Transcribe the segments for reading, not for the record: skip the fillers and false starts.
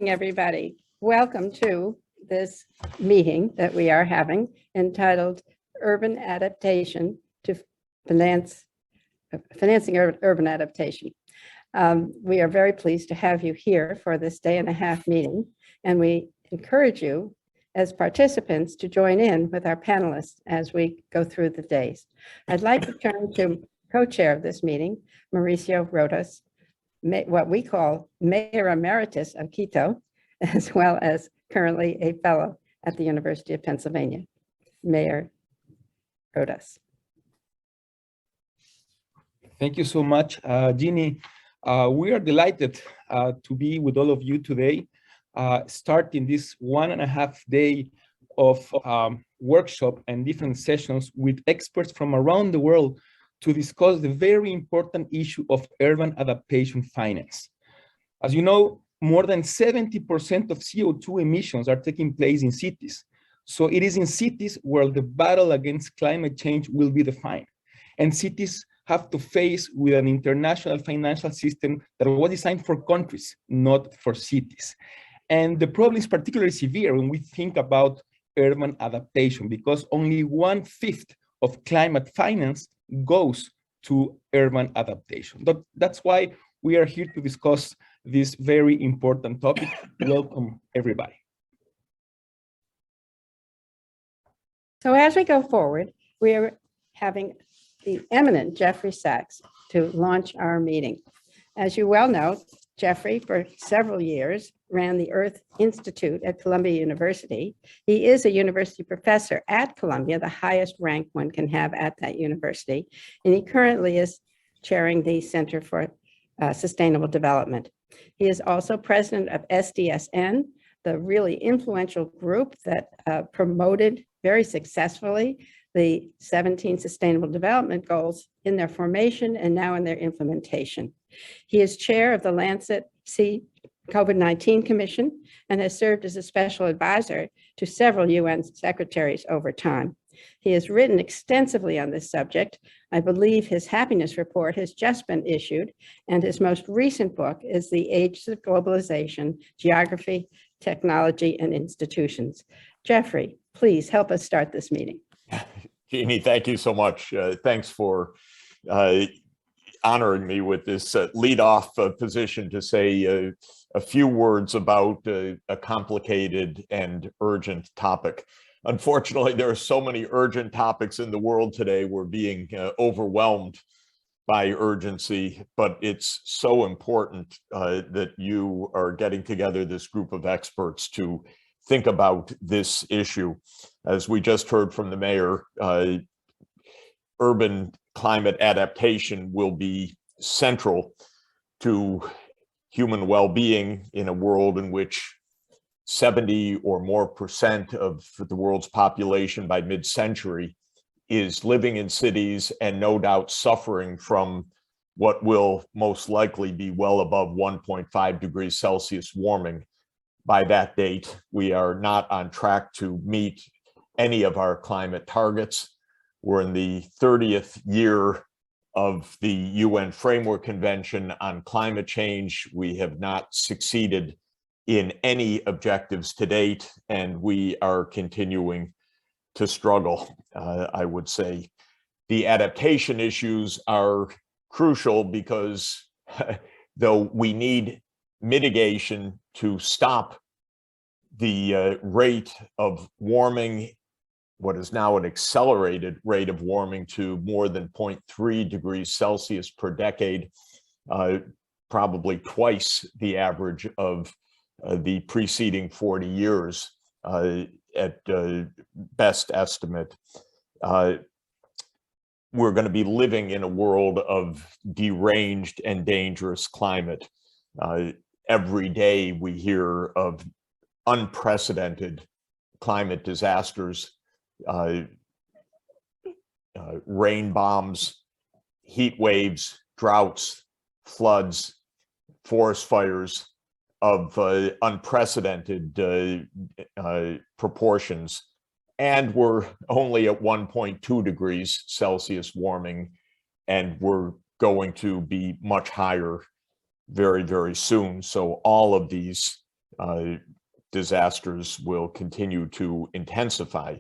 Everybody. Welcome to this meeting that we are having entitled Urban Adaptation to Financing Urban Adaptation. We are very pleased to have you here for this day-and-a-half meeting, and we encourage you as participants to join in with our panelists as we go through the days. I'd like to turn to co-chair of this meeting, Mauricio Rodas, what we call Mayor Emeritus of Quito, as well as currently a fellow at the University of Pennsylvania. Mayor Rodas. Thank you so much, Jeannie. We are delighted to be with all of you today, starting this 1.5 day of workshop and different sessions with experts from around the world to discuss the very important issue of urban adaptation finance. As you know, more than 70% of CO2 emissions are taking place in cities. So it is in cities where the battle against climate change will be defined. And cities have to face with an international financial system that was designed for countries, not for cities. And the problem is particularly severe when we think about urban adaptation, because only 1/5 of climate finance goes to urban adaptation. That's why we are here to discuss this very important topic. Welcome, everybody. So as we go forward, we are having the eminent Jeffrey Sachs to launch our meeting. As you well know, Jeffrey, for several years, ran the Earth Institute at Columbia University. He is a university professor at Columbia, the highest rank one can have at that university. And he currently is chairing the Center for Sustainable Development. He is also president of SDSN, the really influential group that promoted very successfully the 17 Sustainable Development Goals in their formation and now in their implementation. He is chair of the Lancet COVID-19 Commission and has served as a special advisor to several UN secretaries over time. He has written extensively on this subject. I believe his happiness report has just been issued, and his most recent book is The Age of Globalization, Geography, Technology, and Institutions. Jeffrey, please help us start this meeting. Jeannie, thank you so much. Thanks for honoring me with this lead-off position to say a few words about a complicated and urgent topic. Unfortunately, there are so many urgent topics in the world today. We're being overwhelmed by urgency, but it's so important that you are getting together this group of experts to think about this issue. As we just heard from the mayor, urban climate adaptation will be central to human well-being in a world in which 70% or more of the world's population by mid-century is living in cities and no doubt suffering from what will most likely be well above 1.5 degrees Celsius warming by that date. We are not on track to meet any of our climate targets. We're in the 30th year of the UN Framework Convention on Climate Change. We have not succeeded in any objectives to date, and we are continuing to struggle. I would say the adaptation issues are crucial because though we need mitigation to stop the rate of warming, what is now an accelerated rate of warming to more than 0.3 degrees Celsius per decade, probably twice the average of the preceding 40 years at best estimate. We're going to be living in a world of deranged and dangerous climate. Every day we hear of unprecedented climate disasters, rain bombs, heat waves, droughts, floods, forest fires of unprecedented proportions. And we're only at 1.2 degrees Celsius warming, and we're going to be much higher very, very soon. So all of these disasters will continue to intensify.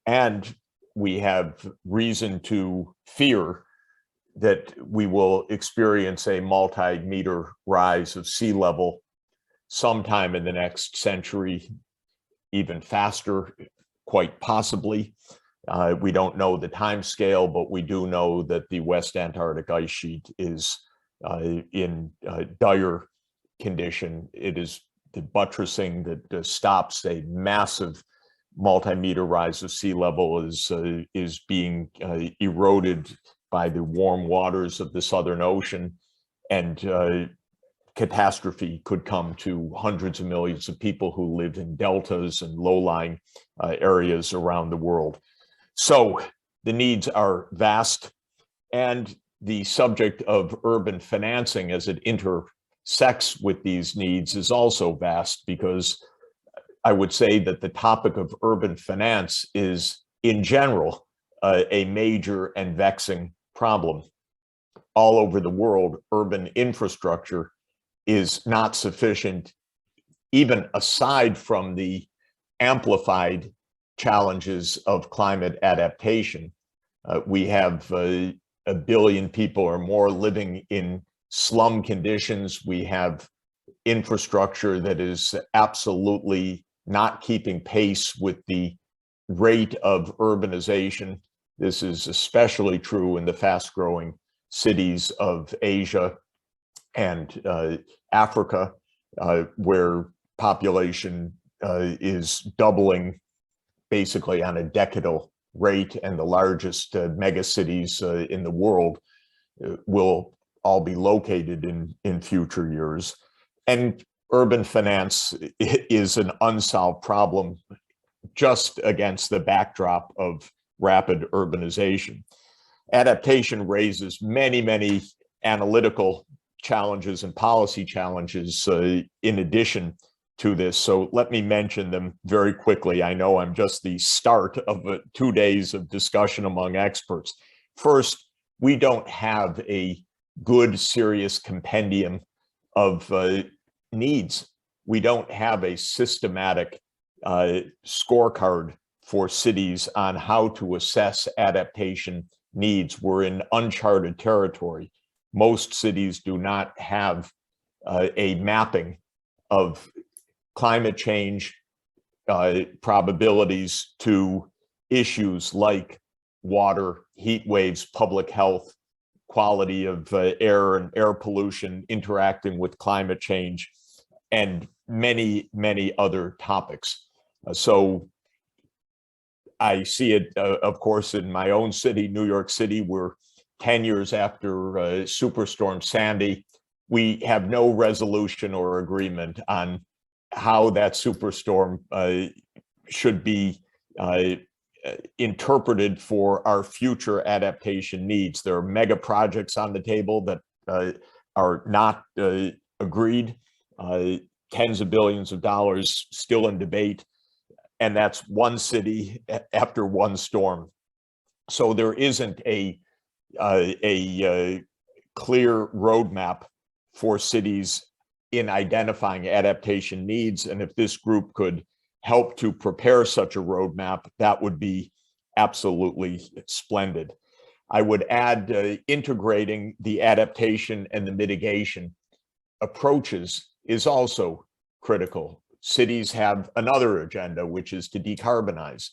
And we have reason to fear that we will experience a multi-meter rise of sea level sometime in the next century, even faster, quite possibly. We don't know the time scale, but we do know that the West Antarctic ice sheet is in dire condition. It is the buttressing that stops a massive multi-meter rise of sea level is being eroded by the warm waters of the Southern Ocean, and catastrophe could come to hundreds of millions of people who live in deltas and low-lying areas around the world. So the needs are vast, and the subject of urban financing as it intersects with these needs is also vast, because I would say that the topic of urban finance is, in general, a major and vexing problem. All over the world, urban infrastructure is not sufficient, even aside from the amplified challenges of climate adaptation. We have a billion people or more living in slum conditions. We have infrastructure that is absolutely not keeping pace with the rate of urbanization. This is especially true in the fast-growing cities of Asia and Africa, where population is doubling basically on a decadal rate, and the largest megacities in the world will all be located in future years. And urban finance is an unsolved problem just against the backdrop of rapid urbanization. Adaptation raises many, many analytical challenges and policy challenges in addition to this. So let me mention them very quickly. I know I'm just the start of 2 days of discussion among experts. First, we don't have a good, serious compendium of needs. We don't have a systematic scorecard for cities on how to assess adaptation needs. We're in uncharted territory. Most cities do not have a mapping of climate change probabilities to issues like water, heat waves, public health, quality of air and air pollution interacting with climate change, and many, many other topics. So I see it, of course, in my own city, New York City. We're 10 years after Superstorm Sandy. We have no resolution or agreement on how that superstorm should be interpreted for our future adaptation needs. There are mega projects on the table that are not agreed, tens of billions of dollars still in debate, and that's one city after one storm. So there isn't a clear roadmap for cities in identifying adaptation needs. And if this group could help to prepare such a roadmap, that would be absolutely splendid. I would add integrating the adaptation and the mitigation approaches is also critical. Cities have another agenda, which is to decarbonize.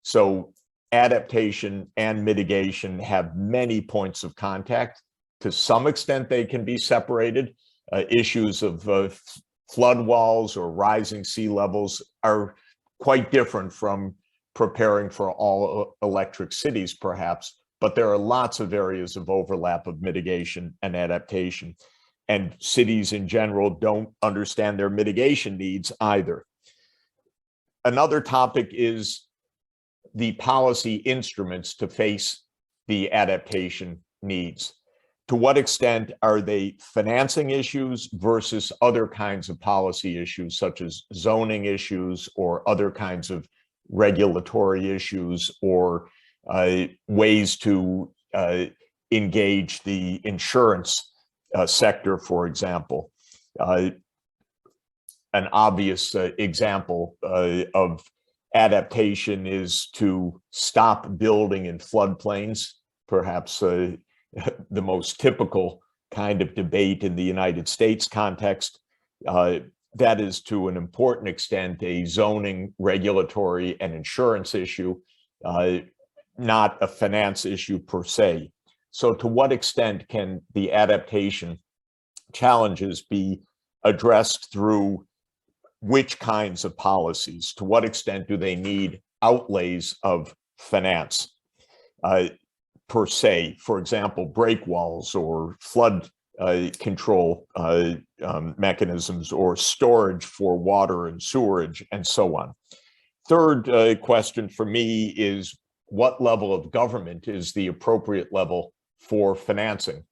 So adaptation and mitigation have many points of contact. To some extent, they can be separated. Issues of flood walls or rising sea levels are quite different from preparing for all electric cities, perhaps, but there are lots of areas of overlap of mitigation and adaptation. And cities in general don't understand their mitigation needs either. Another topic is the policy instruments to face the adaptation needs. To what extent are they financing issues versus other kinds of policy issues, such as zoning issues or other kinds of regulatory issues, or ways to engage the insurance sector, for example? an obvious example of adaptation is to stop building in floodplains, perhaps the most typical kind of debate in the United States context. That is, to an important extent, a zoning, regulatory, and insurance issue, not a finance issue per se. So to what extent can the adaptation challenges be addressed through which kinds of policies? To what extent do they need outlays of finance per se? For example, break walls or flood control mechanisms, or storage for water and sewerage, and so on. Third question for me is, what level of government is the appropriate level for financing?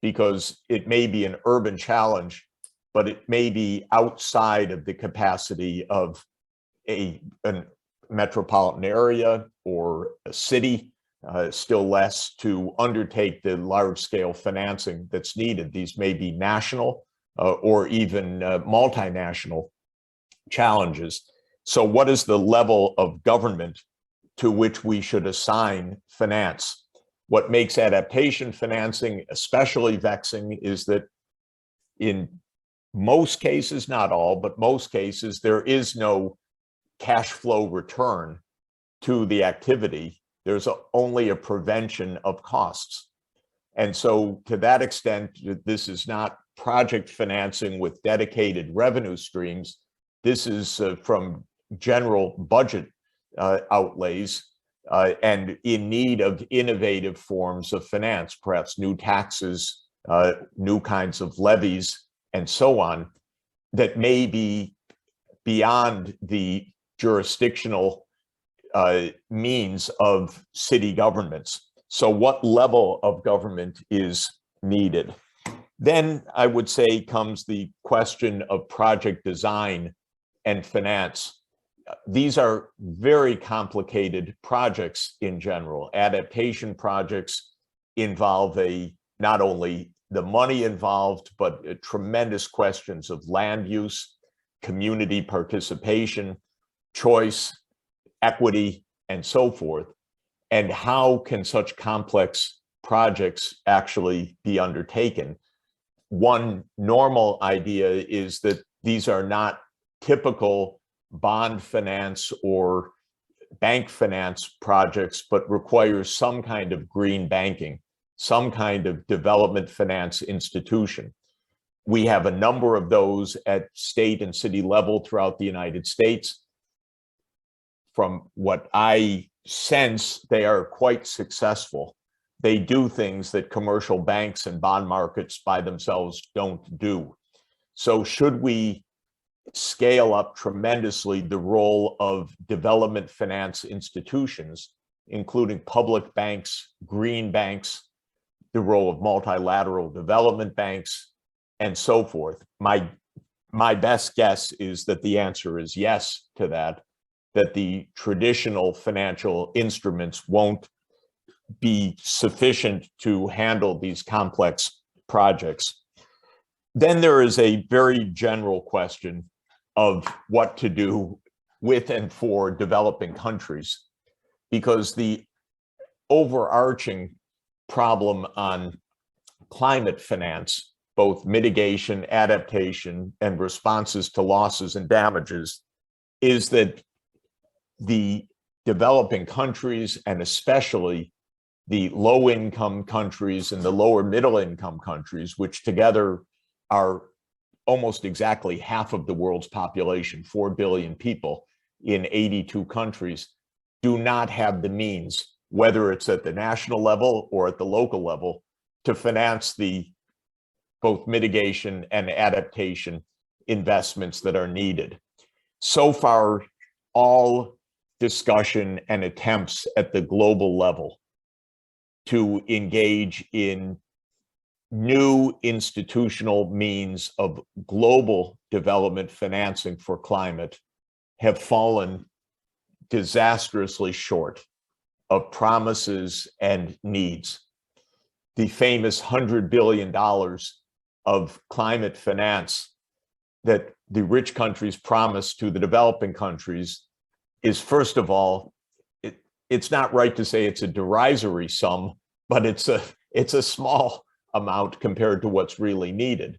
Because it may be an urban challenge, but it may be outside of the capacity of a metropolitan area or a city, still less to undertake the large-scale financing that's needed. These may be national or even multinational challenges. So what is the level of government to which we should assign finance? What makes adaptation financing especially vexing is that in most cases, not all, but most cases, there is no cash flow return to the activity. There's only a prevention of costs. And so to that extent, this is not project financing with dedicated revenue streams. This is from general budget outlays and in need of innovative forms of finance, perhaps new taxes, new kinds of levies, and so on, that may be beyond the jurisdictional means of city governments. So what level of government is needed? Then I would say comes the question of project design and finance. These are very complicated projects in general. Adaptation projects involve not only the money involved, but tremendous questions of land use, community participation, choice, equity, and so forth. And how can such complex projects actually be undertaken? One normal idea is that these are not typical bond finance or bank finance projects, but requires some kind of green banking, some kind of development finance institution. We have a number of those at state and city level throughout the United States. From what I sense, they are quite successful. They do things that commercial banks and bond markets by themselves don't do. So should we scale up tremendously the role of development finance institutions, including public banks, green banks, the role of multilateral development banks, and so forth? My best guess is that the answer is yes to that the traditional financial instruments won't be sufficient to handle these complex projects. Then there is a very general question of what to do with and for developing countries, because the overarching problem on climate finance, both mitigation, adaptation, and responses to losses and damages, is that the developing countries, and especially the low-income countries and the lower middle-income countries, which together are almost exactly half of the world's population, 4 billion people in 82 countries, do not have the means, whether it's at the national level or at the local level, to finance the both mitigation and adaptation investments that are needed. So far, all discussion and attempts at the global level to engage in new institutional means of global development financing for climate have fallen disastrously short of promises and needs. The famous $100 billion of climate finance that the rich countries promise to the developing countries is, first of all, it's not right to say it's a derisory sum, but it's a small amount compared to what's really needed.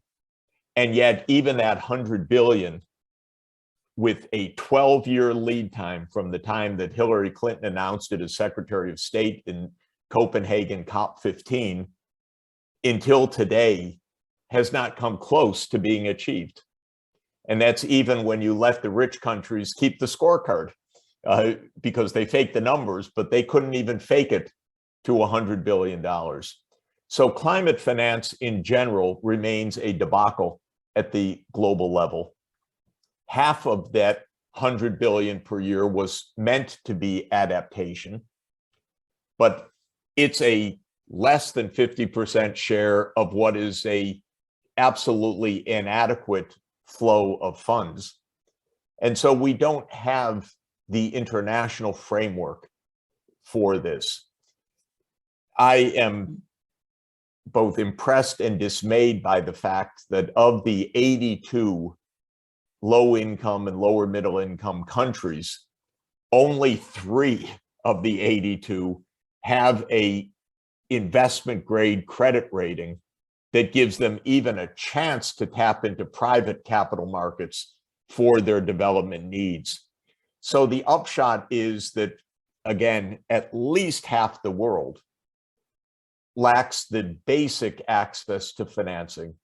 And yet even that 100 billion, with a 12-year lead time from the time that Hillary Clinton announced it as Secretary of State in Copenhagen COP15 until today, has not come close to being achieved. And that's even when you let the rich countries keep the scorecard, because they fake the numbers, but they couldn't even fake it to $100 billion. So climate finance in general remains a debacle at the global level. Half of that 100 billion per year was meant to be adaptation, but it's a less than 50% share of what is a absolutely inadequate flow of funds. And so we don't have the international framework for this. I am both impressed and dismayed by the fact that of the 82 low-income and lower middle-income countries, only 3 of the 82 have a investment-grade credit rating that gives them even a chance to tap into private capital markets for their development needs. So the upshot is that, again, at least half the world lacks the basic access to financing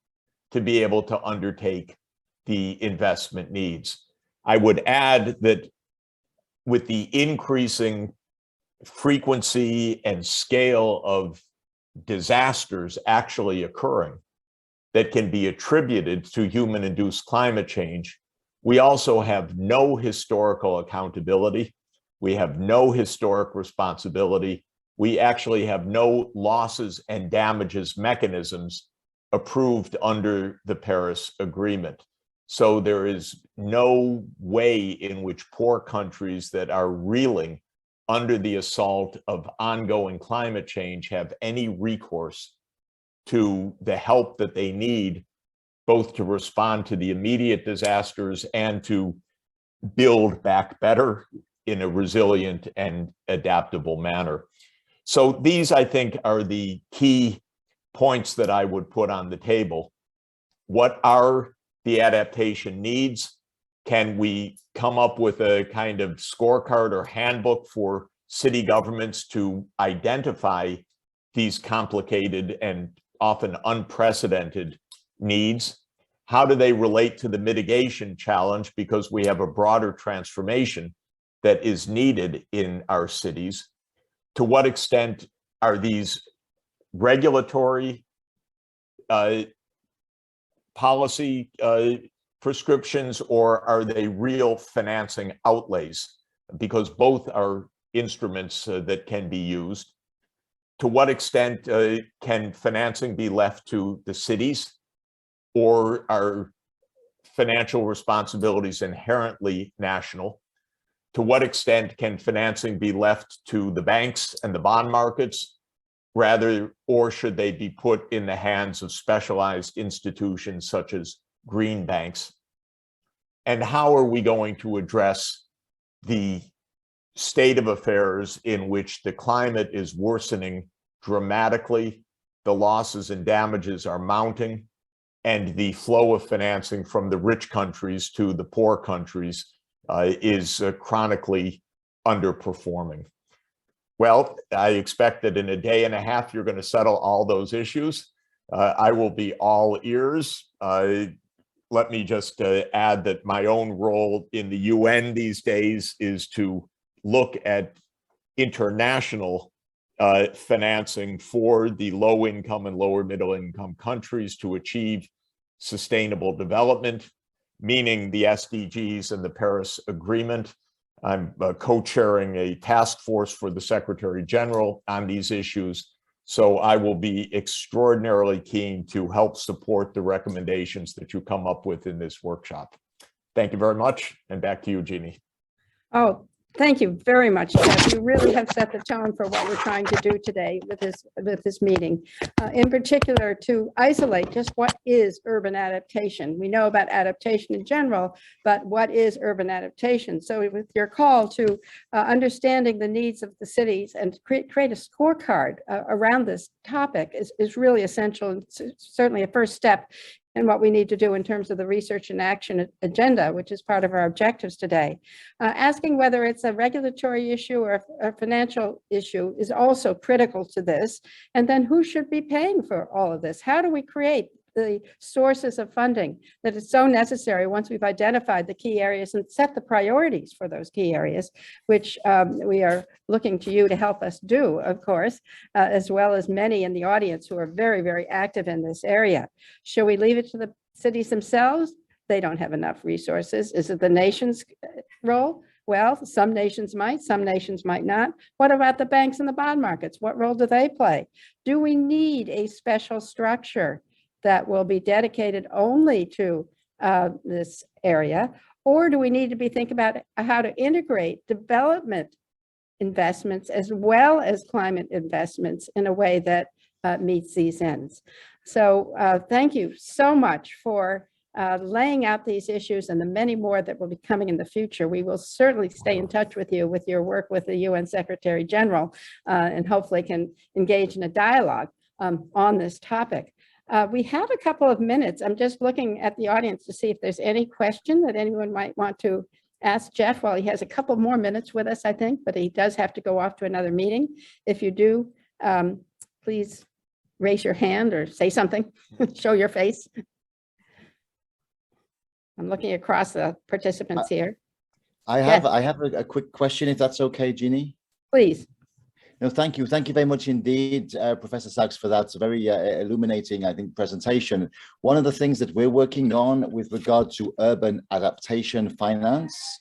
to be able to undertake the investment needs. I would add that with the increasing frequency and scale of disasters actually occurring that can be attributed to human-induced climate change, we also have no historical accountability. We have no historic responsibility. We actually have no losses and damages mechanisms approved under the Paris Agreement. So there is no way in which poor countries that are reeling under the assault of ongoing climate change have any recourse to the help that they need, both to respond to the immediate disasters and to build back better in a resilient and adaptable manner. So these, I think, are the key points that I would put on the table. What are the adaptation needs? Can we come up with a kind of scorecard or handbook for city governments to identify these complicated and often unprecedented needs? How do they relate to the mitigation challenge? Because we have a broader transformation that is needed in our cities. To what extent are these regulatory policy prescriptions, or are they real financing outlays? Because both are instruments that can be used. To what extent can financing be left to the cities, or are financial responsibilities inherently national? To what extent can financing be left to the banks and the bond markets, rather, or should they be put in the hands of specialized institutions such as green banks? And how are we going to address the state of affairs in which the climate is worsening dramatically, the losses and damages are mounting, and the flow of financing from the rich countries to the poor countries is chronically underperforming? Well, I expect that in a day and a half, you're going to settle all those issues. I will be all ears. Let me just add that my own role in the UN these days is to look at international financing for the low income and lower middle income countries to achieve sustainable development, meaning the SDGs and the Paris Agreement. I'm co-chairing a task force for the Secretary General on these issues. So I will be extraordinarily keen to help support the recommendations that you come up with in this workshop. Thank you very much. And back to you, Jeannie. Oh, Thank you very much, Jeff. You really have set the tone for what we're trying to do today with this meeting. In particular, to isolate just what is urban adaptation. We know about adaptation in general, but what is urban adaptation? So with your call to understanding the needs of the cities and create a scorecard around this topic is really essential, and certainly a first step and what we need to do in terms of the research and action agenda, which is part of our objectives today. Asking whether it's a regulatory issue or a financial issue is also critical to this. And then who should be paying for all of this? How do we create the sources of funding that is so necessary once we've identified the key areas and set the priorities for those key areas, which we are looking to you to help us do, of course, as well as many in the audience who are very, very active in this area. Should we leave it to the cities themselves? They don't have enough resources. Is it the nation's role? Well, some nations might not. What about the banks and the bond markets? What role do they play? Do we need a special structure that will be dedicated only to this area? Or do we need to be thinking about how to integrate development investments as well as climate investments in a way that meets these ends? So thank you so much for laying out these issues and the many more that will be coming in the future. We will certainly stay in touch with you with your work with the UN Secretary General and hopefully can engage in a dialogue on this topic. We have a couple of minutes. I'm just looking at the audience to see if there's any question that anyone might want to ask Jeff. Well, he has a couple more minutes with us, I think, but he does have to go off to another meeting. If you do, please raise your hand or say something, show your face. I'm looking across the participants here. I have a quick question, if that's okay, Jeannie. Please. No, thank you. Thank you very much indeed, Professor Sachs, for that very illuminating, I think, presentation. One of the things that we're working on with regard to urban adaptation finance,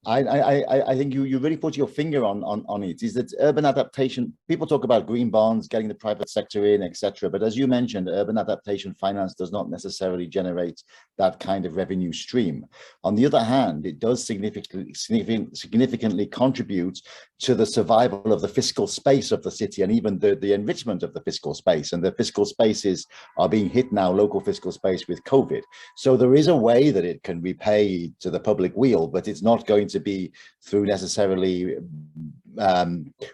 I think you really put your finger on it, is that urban adaptation, people talk about green bonds, getting the private sector in, etc. But as you mentioned, urban adaptation finance does not necessarily generate that kind of revenue stream. On the other hand, it does significantly contribute to the survival of the fiscal space of the city and even the enrichment of the fiscal space. And the fiscal spaces are being hit now, local fiscal space, with COVID. So there is a way that it can repay to the public weal, but it's not going to be through necessarily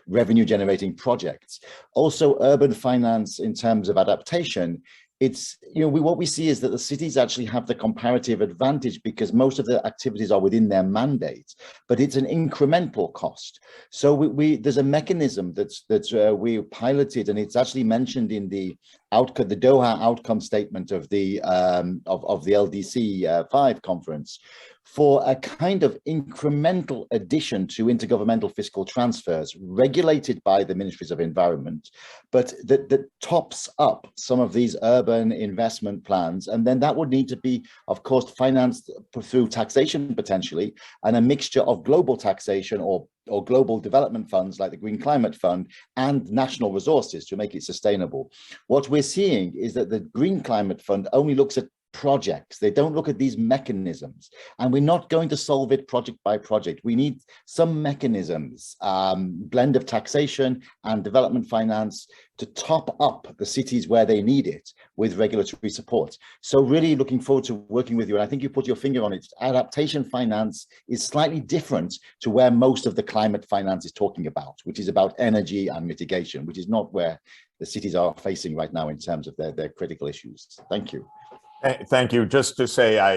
revenue generating projects. Also, urban finance in terms of adaptation, it's, what we see is that the cities actually have the comparative advantage because most of the activities are within their mandate, but it's an incremental cost. So there's a mechanism that's we piloted, and it's actually mentioned in the Doha outcome statement of the LDC 5 conference, for a kind of incremental addition to intergovernmental fiscal transfers regulated by the Ministries of Environment, but that tops up some of these urban investment plans. And then that would need to be, of course, financed through taxation potentially, and a mixture of global taxation or global development funds like the Green Climate Fund and national resources to make it sustainable. What we're seeing is that the Green Climate Fund only looks at projects. They don't look at these mechanisms, and we're not going to solve it project by project. We need some mechanisms, blend of taxation and development finance to top up the cities where they need it with regulatory support. So really looking forward to working with you. And I think you put your finger on it. Adaptation finance is slightly different to where most of the climate finance is talking about, which is about energy and mitigation, which is not where the cities are facing right now in terms of their critical issues. Thank you. Thank you. Just to say, I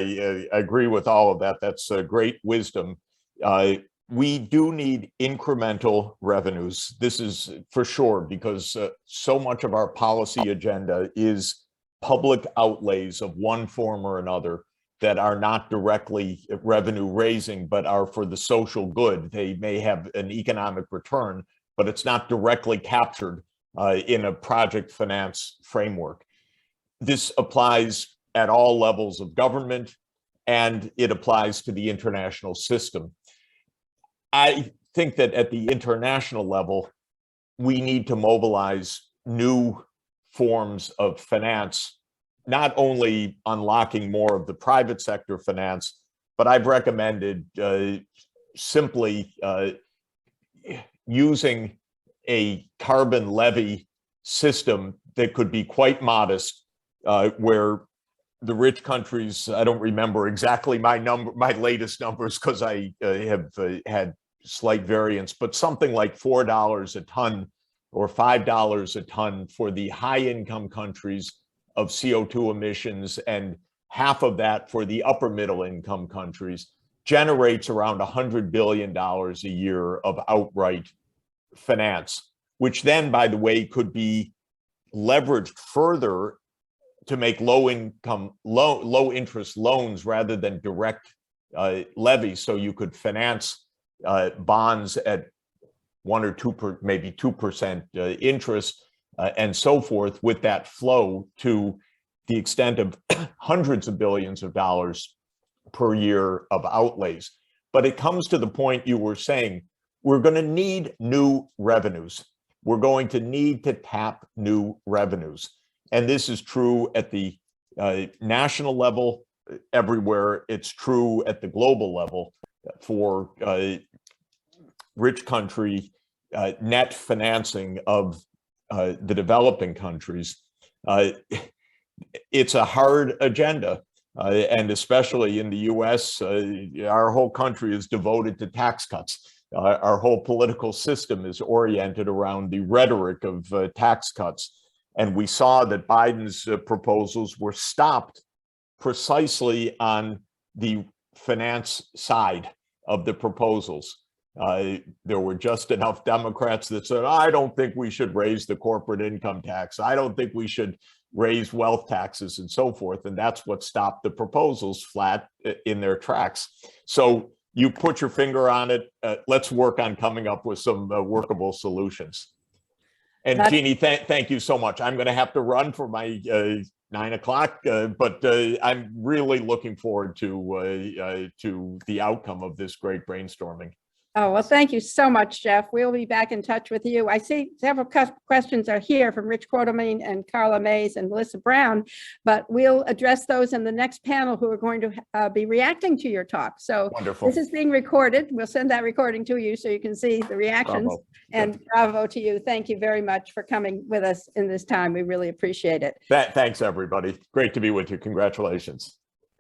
agree with all of that. That's great wisdom. We do need incremental revenues. This is for sure, because so much of our policy agenda is public outlays of one form or another that are not directly revenue raising, but are for the social good. They may have an economic return, but it's not directly captured in a project finance framework. This applies at all levels of government, and it applies to the international system. I think that at the international level, we need to mobilize new forms of finance, not only unlocking more of the private sector finance, but I've recommended simply using a carbon levy system that could be quite modest, where the rich countries, I don't remember exactly my latest numbers because I have had slight variance, but something like $4 a ton or $5 a ton for the high income countries of CO2 emissions, and half of that for the upper middle income countries, generates around $100 billion a year of outright finance, which then, by the way, could be leveraged further to make low interest loans rather than direct levies. So you could finance bonds at 1 or 2, maybe 2% interest, and so forth, with that flow to the extent of hundreds of billions of dollars per year of outlays. But it comes to the point you were saying, we're going to need new revenues. We're going to need to tap new revenues. And this is true at the national level everywhere. It's true at the global level for rich country net financing of the developing countries. It's a hard agenda. And especially in the US, our whole country is devoted to tax cuts. Our whole political system is oriented around the rhetoric of tax cuts. And we saw that Biden's proposals were stopped precisely on the finance side of the proposals. There were just enough Democrats that said, I don't think we should raise the corporate income tax. I don't think we should raise wealth taxes and so forth. And that's what stopped the proposals flat in their tracks. So you put your finger on it. Let's work on coming up with some workable solutions. And Jeannie, thank you so much. I'm going to have to run for my 9 o'clock, but I'm really looking forward to the outcome of this great brainstorming. Oh, well, thank you so much, Jeff. We'll be back in touch with you. I see several questions are here from Rich Quatermain and Carla Mays and Melissa Brown, but we'll address those in the next panel who are going to be reacting to your talk. So wonderful. This is being recorded. We'll send that recording to you so you can see the reactions. Bravo. And bravo to you. Thank you very much for coming with us in this time. We really appreciate it. Thanks, everybody. Great to be with you. Congratulations.